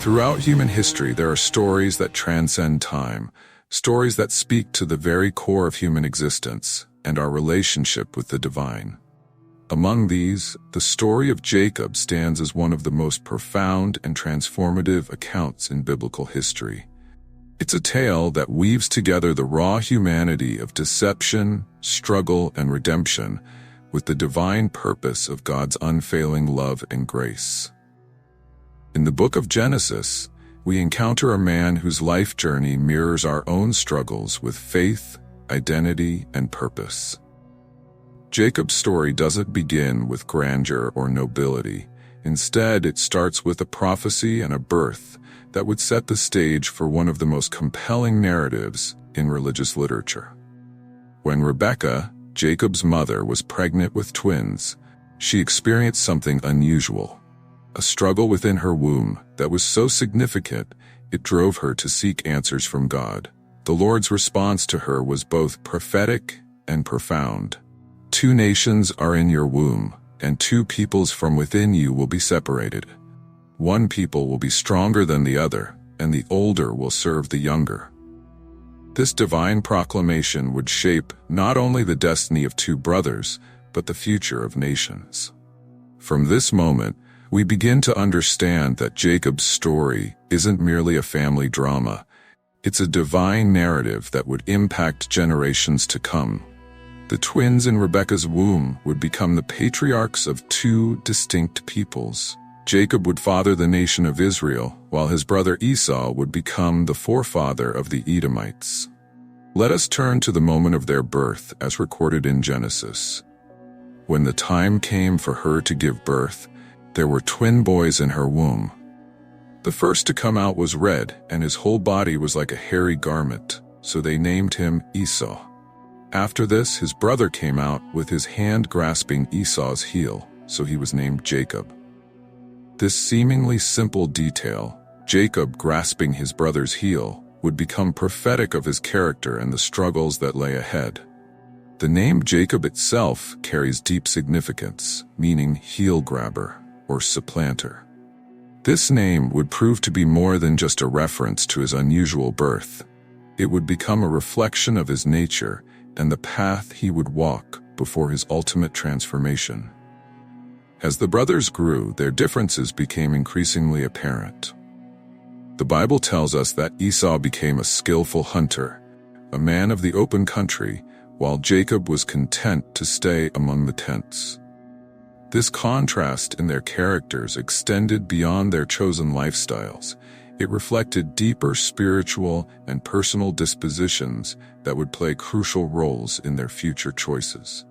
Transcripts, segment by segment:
Throughout human history, there are stories that transcend time, stories that speak to the very core of human existence and our relationship with the divine. Among these, the story of Jacob stands as one of the most profound and transformative accounts in biblical history. It's a tale that weaves together the raw humanity of deception, struggle, and redemption with the divine purpose of God's unfailing love and grace. In the book of Genesis, we encounter a man whose life journey mirrors our own struggles with faith, identity, and purpose. Jacob's story doesn't begin with grandeur or nobility. Instead, it starts with a prophecy and a birth that would set the stage for one of the most compelling narratives in religious literature. When Rebekah, Jacob's mother, was pregnant with twins, she experienced something unusual. A struggle within her womb that was so significant, it drove her to seek answers from God. The Lord's response to her was both prophetic and profound. 2 nations are in your womb, and 2 peoples from within you will be separated. 1 people will be stronger than the other, and the older will serve the younger. This divine proclamation would shape not only the destiny of 2 brothers, but the future of nations. From this moment, we begin to understand that Jacob's story isn't merely a family drama. It's a divine narrative that would impact generations to come. The twins in Rebekah's womb would become the patriarchs of 2 distinct peoples. Jacob would father the nation of Israel, while his brother Esau would become the forefather of the Edomites. Let us turn to the moment of their birth as recorded in Genesis. When the time came for her to give birth, there were twin boys in her womb. The first to come out was red, and his whole body was like a hairy garment, so they named him Esau. After this, his brother came out with his hand grasping Esau's heel, so he was named Jacob. This seemingly simple detail, Jacob grasping his brother's heel, would become prophetic of his character and the struggles that lay ahead. The name Jacob itself carries deep significance, meaning heel grabber or supplanter. This name would prove to be more than just a reference to his unusual birth. It would become a reflection of his nature and the path he would walk before his ultimate transformation. As the brothers grew, their differences became increasingly apparent. The Bible tells us that Esau became a skillful hunter, a man of the open country, while Jacob was content to stay among the tents. This contrast in their characters extended beyond their chosen lifestyles. It reflected deeper spiritual and personal dispositions that would play crucial roles in their future choices.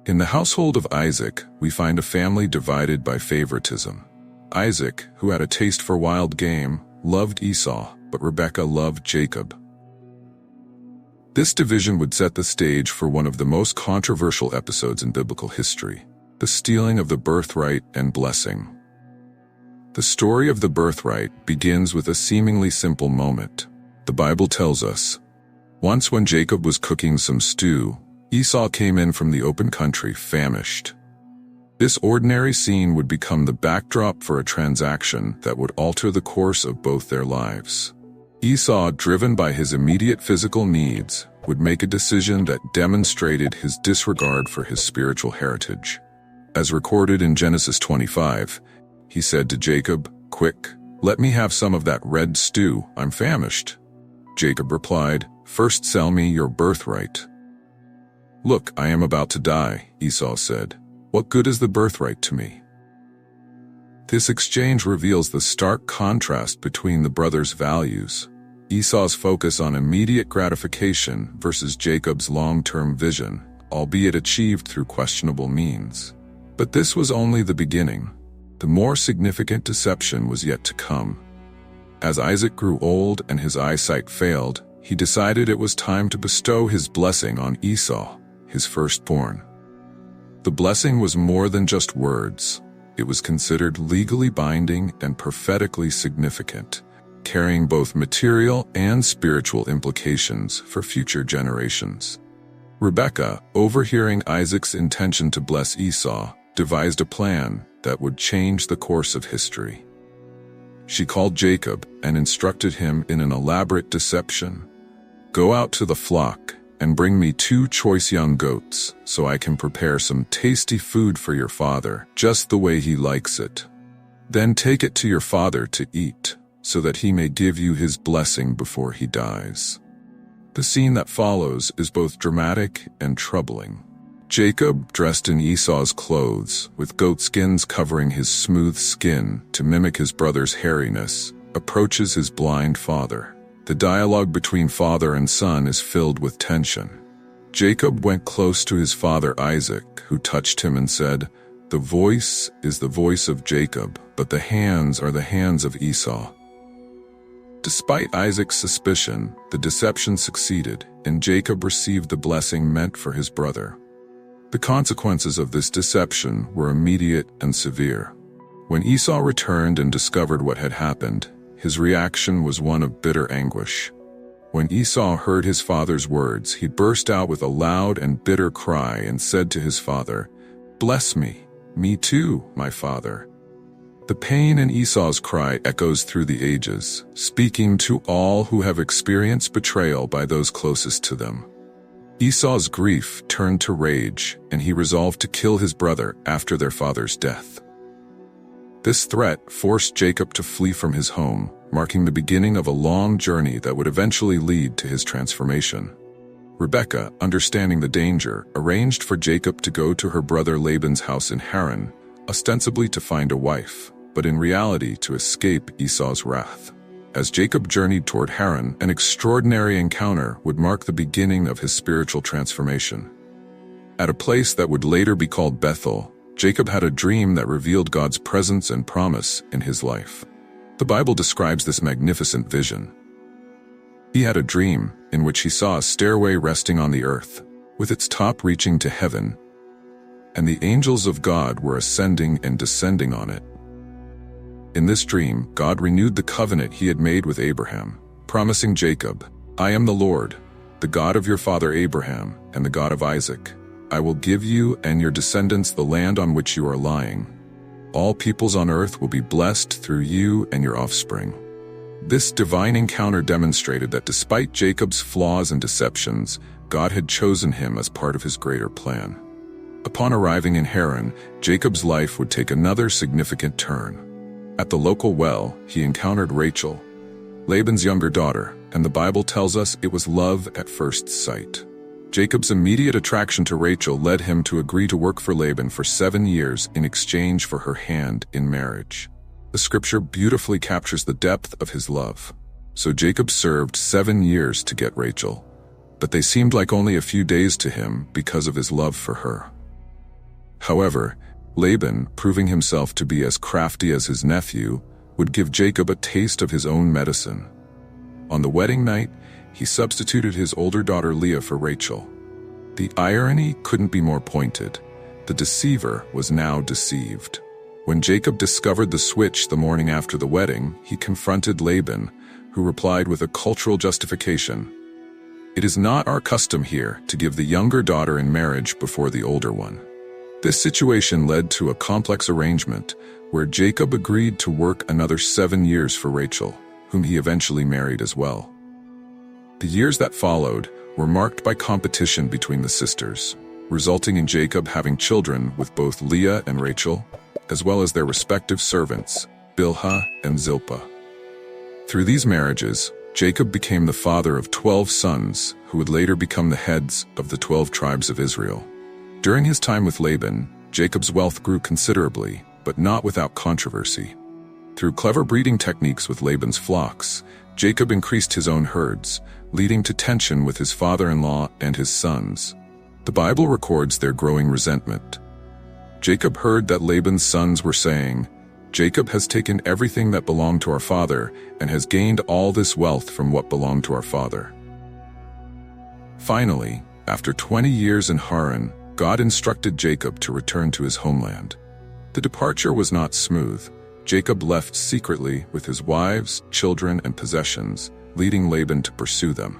In the household of Isaac, we find a family divided by favoritism. Isaac, who had a taste for wild game, loved Esau, but Rebekah loved Jacob. This division would set the stage for one of the most controversial episodes in biblical history, the stealing of the birthright and blessing. The story of the birthright begins with a seemingly simple moment. The Bible tells us, once when Jacob was cooking some stew, Esau came in from the open country famished. This ordinary scene would become the backdrop for a transaction that would alter the course of both their lives. Esau, driven by his immediate physical needs, would make a decision that demonstrated his disregard for his spiritual heritage. As recorded in Genesis 25, he said to Jacob, "Quick, let me have some of that red stew, I'm famished." Jacob replied, "First sell me your birthright." "Look, I am about to die," Esau said. "What good is the birthright to me?" This exchange reveals the stark contrast between the brothers' values. Esau's focus on immediate gratification versus Jacob's long-term vision, albeit achieved through questionable means. But this was only the beginning. The more significant deception was yet to come. As Isaac grew old and his eyesight failed, he decided it was time to bestow his blessing on Esau, his firstborn. The blessing was more than just words. It was considered legally binding and prophetically significant, carrying both material and spiritual implications for future generations. Rebekah, overhearing Isaac's intention to bless Esau, devised a plan that would change the course of history. She called Jacob and instructed him in an elaborate deception. "Go out to the flock and bring me 2 choice young goats so I can prepare some tasty food for your father, just the way he likes it. Then take it to your father to eat, so that he may give you his blessing before he dies." The scene that follows is both dramatic and troubling. Jacob, dressed in Esau's clothes, with goat skins covering his smooth skin to mimic his brother's hairiness, approaches his blind father. The dialogue between father and son is filled with tension. Jacob went close to his father Isaac, who touched him and said, "The voice is the voice of Jacob, but the hands are the hands of Esau." Despite Isaac's suspicion, the deception succeeded, and Jacob received the blessing meant for his brother. The consequences of this deception were immediate and severe. When Esau returned and discovered what had happened, his reaction was one of bitter anguish. When Esau heard his father's words, he burst out with a loud and bitter cry and said to his father, "Bless me too, my father." The pain in Esau's cry echoes through the ages, speaking to all who have experienced betrayal by those closest to them. Esau's grief turned to rage, and he resolved to kill his brother after their father's death. This threat forced Jacob to flee from his home, marking the beginning of a long journey that would eventually lead to his transformation. Rebekah, understanding the danger, arranged for Jacob to go to her brother Laban's house in Haran, ostensibly to find a wife, but in reality to escape Esau's wrath. As Jacob journeyed toward Haran, an extraordinary encounter would mark the beginning of his spiritual transformation. At a place that would later be called Bethel, Jacob had a dream that revealed God's presence and promise in his life. The Bible describes this magnificent vision. He had a dream in which he saw a stairway resting on the earth, with its top reaching to heaven, and the angels of God were ascending and descending on it. In this dream, God renewed the covenant he had made with Abraham, promising Jacob, "I am the Lord, the God of your father Abraham and the God of Isaac. I will give you and your descendants the land on which you are lying. All peoples on earth will be blessed through you and your offspring." This divine encounter demonstrated that despite Jacob's flaws and deceptions, God had chosen him as part of his greater plan. Upon arriving in Haran, Jacob's life would take another significant turn. At the local well, he encountered Rachel, Laban's younger daughter, and the Bible tells us it was love at first sight. Jacob's immediate attraction to Rachel led him to agree to work for Laban for 7 years in exchange for her hand in marriage. The scripture beautifully captures the depth of his love. So Jacob served 7 years to get Rachel, but they seemed like only a few days to him because of his love for her. However, Laban, proving himself to be as crafty as his nephew, would give Jacob a taste of his own medicine. On the wedding night, he substituted his older daughter Leah for Rachel. The irony couldn't be more pointed. The deceiver was now deceived. When Jacob discovered the switch the morning after the wedding, he confronted Laban, who replied with a cultural justification. "It is not our custom here to give the younger daughter in marriage before the older one." This situation led to a complex arrangement where Jacob agreed to work another 7 years for Rachel, whom he eventually married as well. The years that followed were marked by competition between the sisters, resulting in Jacob having children with both Leah and Rachel, as well as their respective servants, Bilhah and Zilpah. Through these marriages, Jacob became the father of 12 sons who would later become the heads of the 12 tribes of Israel. During his time with Laban, Jacob's wealth grew considerably, but not without controversy. Through clever breeding techniques with Laban's flocks, Jacob increased his own herds, leading to tension with his father-in-law and his sons. The Bible records their growing resentment. Jacob heard that Laban's sons were saying, "Jacob has taken everything that belonged to our father and has gained all this wealth from what belonged to our father." Finally, after 20 years in Haran, God instructed Jacob to return to his homeland. The departure was not smooth. Jacob left secretly with his wives, children, and possessions, leading Laban to pursue them.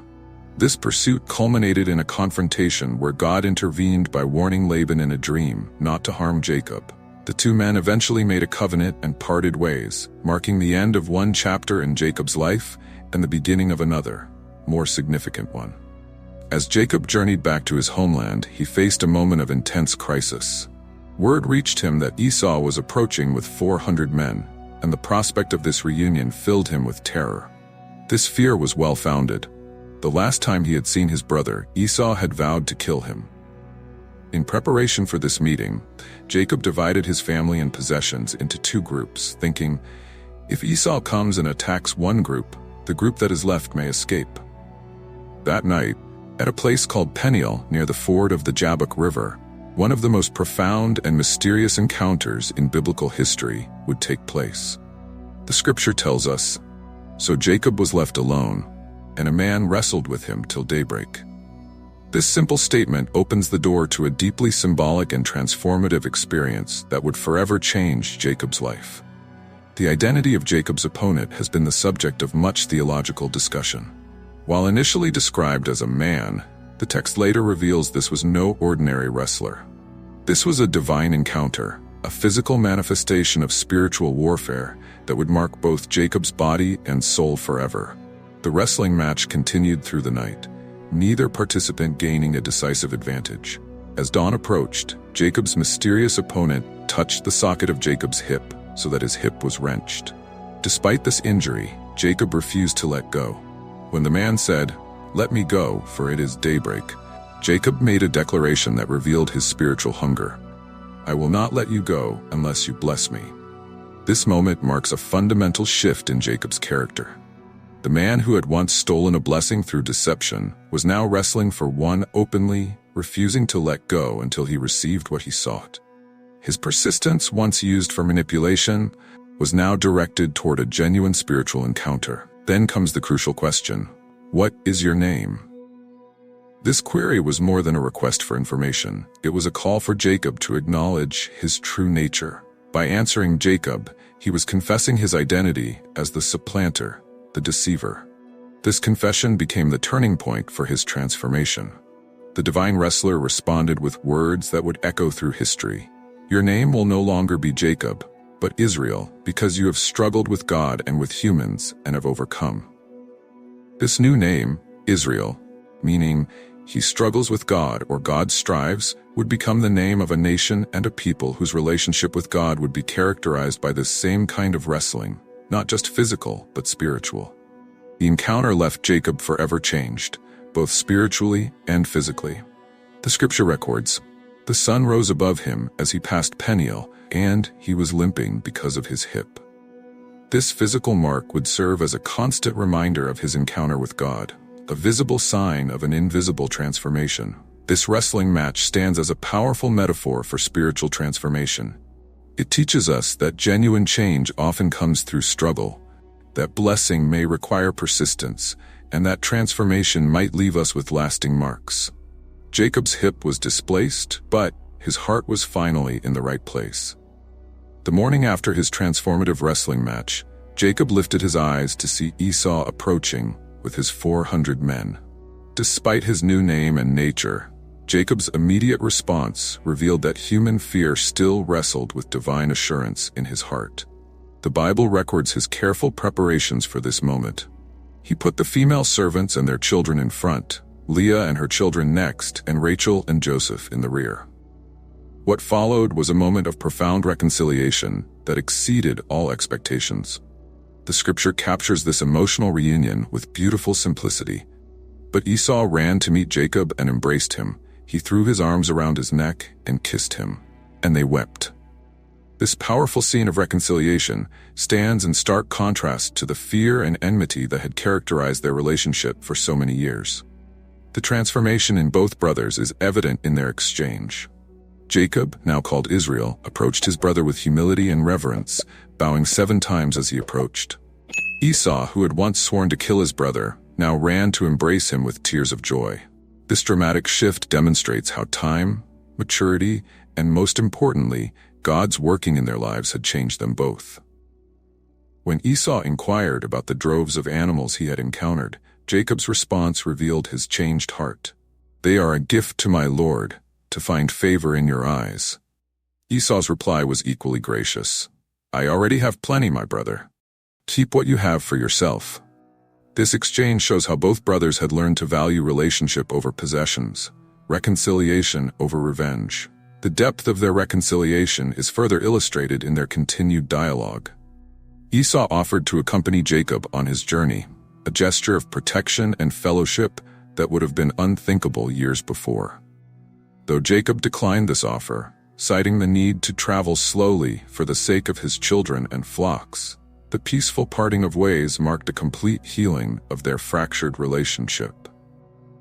This pursuit culminated in a confrontation where God intervened by warning Laban in a dream not to harm Jacob. The two men eventually made a covenant and parted ways, marking the end of one chapter in Jacob's life and the beginning of another, more significant one. As Jacob journeyed back to his homeland, he faced a moment of intense crisis. Word reached him that Esau was approaching with 400 men, and the prospect of this reunion filled him with terror. This fear was well-founded. The last time he had seen his brother, Esau had vowed to kill him. In preparation for this meeting, Jacob divided his family and possessions into two groups, thinking, if Esau comes and attacks one group, the group that is left may escape. That night, at a place called Peniel near the ford of the Jabbok River, one of the most profound and mysterious encounters in biblical history would take place. The scripture tells us, "So Jacob was left alone, and a man wrestled with him till daybreak." This simple statement opens the door to a deeply symbolic and transformative experience that would forever change Jacob's life. The identity of Jacob's opponent has been the subject of much theological discussion. While initially described as a man, the text later reveals this was no ordinary wrestler. This was a divine encounter, a physical manifestation of spiritual warfare that would mark both Jacob's body and soul forever. The wrestling match continued through the night, neither participant gaining a decisive advantage. As dawn approached, Jacob's mysterious opponent touched the socket of Jacob's hip so that his hip was wrenched. Despite this injury, Jacob refused to let go. When the man said, "Let me go, for it is daybreak," Jacob made a declaration that revealed his spiritual hunger. "I will not let you go unless you bless me." This moment marks a fundamental shift in Jacob's character. The man who had once stolen a blessing through deception was now wrestling for one openly, refusing to let go until he received what he sought. His persistence, once used for manipulation, was now directed toward a genuine spiritual encounter. Then comes the crucial question, "What is your name?" This query was more than a request for information. It was a call for Jacob to acknowledge his true nature. By answering Jacob, he was confessing his identity as the supplanter, the deceiver. This confession became the turning point for his transformation. The divine wrestler responded with words that would echo through history. "Your name will no longer be Jacob, but Israel, because you have struggled with God and with humans and have overcome." This new name, Israel, meaning he struggles with God or God strives, would become the name of a nation and a people whose relationship with God would be characterized by this same kind of wrestling, not just physical, but spiritual. The encounter left Jacob forever changed, both spiritually and physically. The scripture records, "The sun rose above him as he passed Peniel, and he was limping because of his hip." This physical mark would serve as a constant reminder of his encounter with God, a visible sign of an invisible transformation. This wrestling match stands as a powerful metaphor for spiritual transformation. It teaches us that genuine change often comes through struggle, that blessing may require persistence, and that transformation might leave us with lasting marks. Jacob's hip was displaced, but his heart was finally in the right place. The morning after his transformative wrestling match, Jacob lifted his eyes to see Esau approaching with his 400 men. Despite his new name and nature, Jacob's immediate response revealed that human fear still wrestled with divine assurance in his heart. The Bible records his careful preparations for this moment. He put the female servants and their children in front, Leah and her children next, and Rachel and Joseph in the rear. What followed was a moment of profound reconciliation that exceeded all expectations. The scripture captures this emotional reunion with beautiful simplicity. But Esau ran to meet Jacob and embraced him. He threw his arms around his neck and kissed him, and they wept. This powerful scene of reconciliation stands in stark contrast to the fear and enmity that had characterized their relationship for so many years. The transformation in both brothers is evident in their exchange. Jacob, now called Israel, approached his brother with humility and reverence, bowing 7 times as he approached. Esau, who had once sworn to kill his brother, now ran to embrace him with tears of joy. This dramatic shift demonstrates how time, maturity, and most importantly, God's working in their lives had changed them both. When Esau inquired about the droves of animals he had encountered, Jacob's response revealed his changed heart. "They are a gift to my Lord, to find favor in your eyes." Esau's reply was equally gracious. "I already have plenty, my brother. Keep what you have for yourself." This exchange shows how both brothers had learned to value relationship over possessions, reconciliation over revenge. The depth of their reconciliation is further illustrated in their continued dialogue. Esau offered to accompany Jacob on his journey, a gesture of protection and fellowship that would have been unthinkable years before. Though Jacob declined this offer, citing the need to travel slowly for the sake of his children and flocks, the peaceful parting of ways marked a complete healing of their fractured relationship.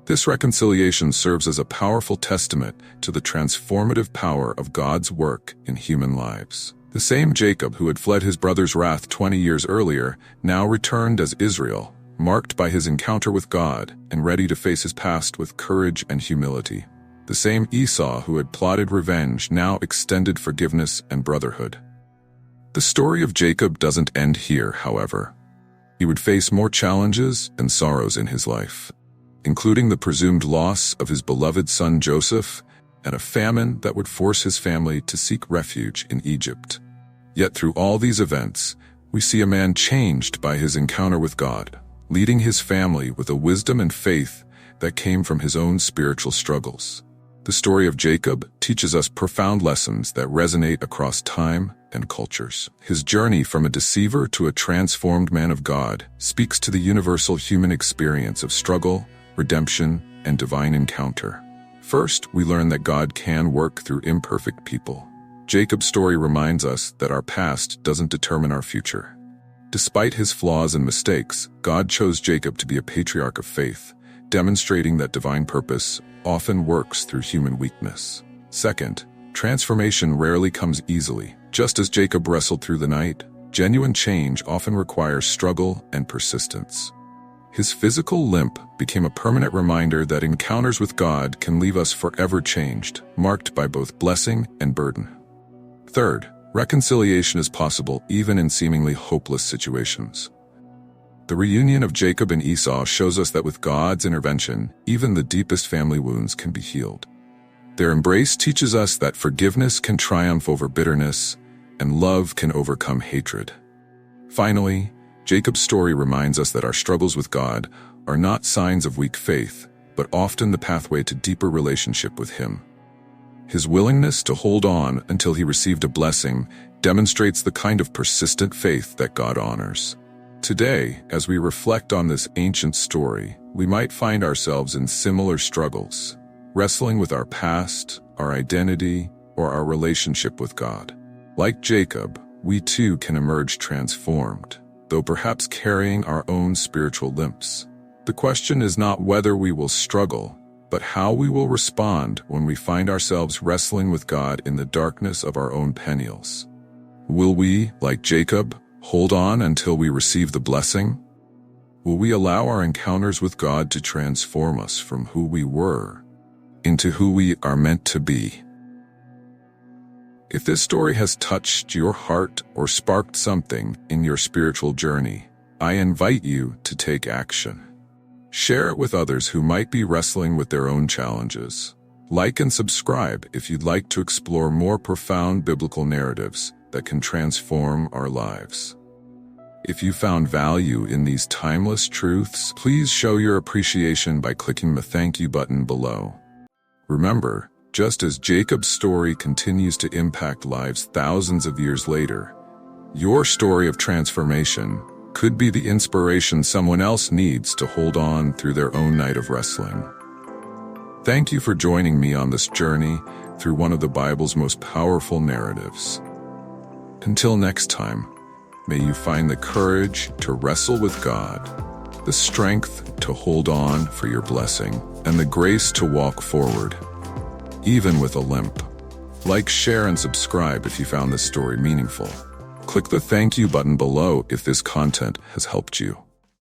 This reconciliation serves as a powerful testament to the transformative power of God's work in human lives. The same Jacob who had fled his brother's wrath 20 years earlier now returned as Israel, marked by his encounter with God and ready to face his past with courage and humility. The same Esau who had plotted revenge now extended forgiveness and brotherhood. The story of Jacob doesn't end here, however. He would face more challenges and sorrows in his life, including the presumed loss of his beloved son Joseph and a famine that would force his family to seek refuge in Egypt. Yet through all these events, we see a man changed by his encounter with God, leading his family with a wisdom and faith that came from his own spiritual struggles. The story of Jacob teaches us profound lessons that resonate across time and cultures. His journey from a deceiver to a transformed man of God speaks to the universal human experience of struggle, redemption, and divine encounter. First, we learn that God can work through imperfect people. Jacob's story reminds us that our past doesn't determine our future. Despite his flaws and mistakes, God chose Jacob to be a patriarch of faith, demonstrating that divine purpose often works through human weakness. Second, transformation rarely comes easily. Just as Jacob wrestled through the night, genuine change often requires struggle and persistence. His physical limp became a permanent reminder that encounters with God can leave us forever changed, marked by both blessing and burden. Third, reconciliation is possible even in seemingly hopeless situations. The reunion of Jacob and Esau shows us that with God's intervention, even the deepest family wounds can be healed. Their embrace teaches us that forgiveness can triumph over bitterness, and love can overcome hatred. Finally, Jacob's story reminds us that our struggles with God are not signs of weak faith, but often the pathway to deeper relationship with Him. His willingness to hold on until he received a blessing demonstrates the kind of persistent faith that God honors. Today, as we reflect on this ancient story, we might find ourselves in similar struggles, wrestling with our past, our identity, or our relationship with God. Like Jacob, we too can emerge transformed, though perhaps carrying our own spiritual limps. The question is not whether we will struggle, but how we will respond when we find ourselves wrestling with God in the darkness of our own Peniels. Will we, like Jacob, hold on until we receive the blessing? Will we allow our encounters with God to transform us from who we were into who we are meant to be? If this story has touched your heart or sparked something in your spiritual journey, I invite you to take action. Share it with others who might be wrestling with their own challenges. Like and subscribe if you'd like to explore more profound biblical narratives that can transform our lives. If you found value in these timeless truths, please show your appreciation by clicking the thank you button below. Remember, just as Jacob's story continues to impact lives thousands of years later, your story of transformation could be the inspiration someone else needs to hold on through their own night of wrestling. Thank you for joining me on this journey through one of the Bible's most powerful narratives. Until next time, may you find the courage to wrestle with God, the strength to hold on for your blessing, and the grace to walk forward, even with a limp. Like, share, and subscribe if you found this story meaningful. Click the thank you button below if this content has helped you.